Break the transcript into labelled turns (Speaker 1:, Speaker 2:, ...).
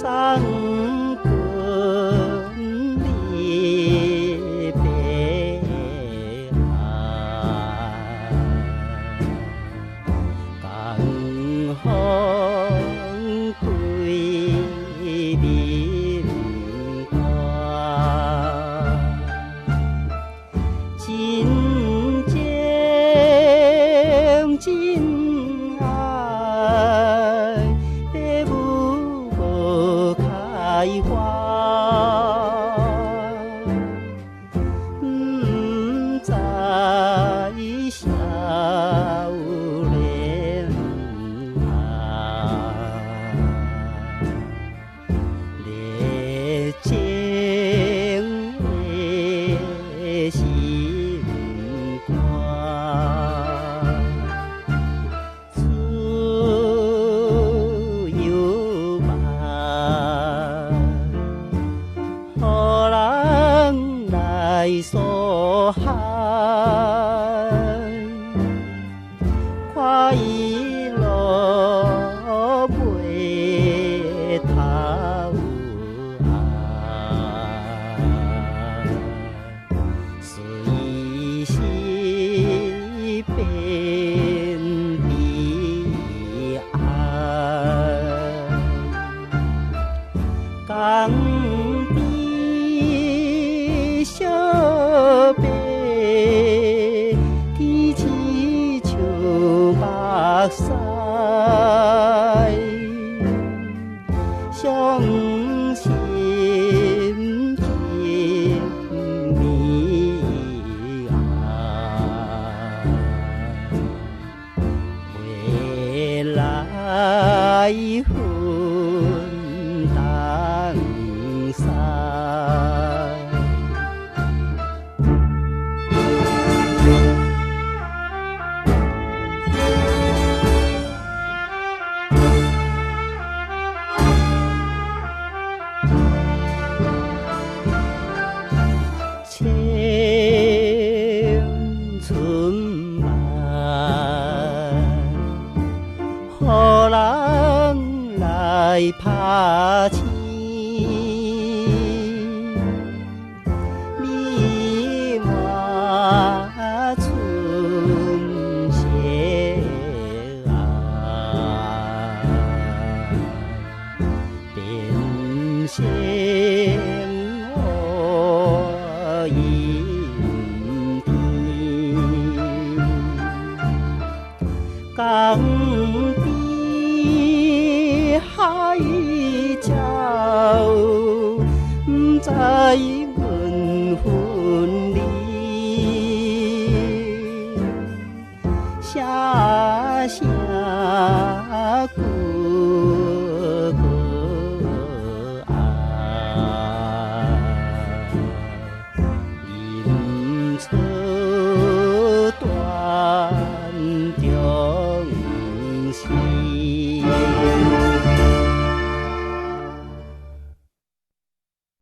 Speaker 1: 三更离别岸，江风吹林关，真情真爱，白雾无开花。不知少年啊，热情的心肝，自由吧，予人来所害。看伊落袂头岸，随时变悲哀。江边小白，天气像目屎，伤心情绵延，未来分东西。青春漫，予人来拍醒。美满春色啊，变成我阴天。江边海鸟，不知阮分。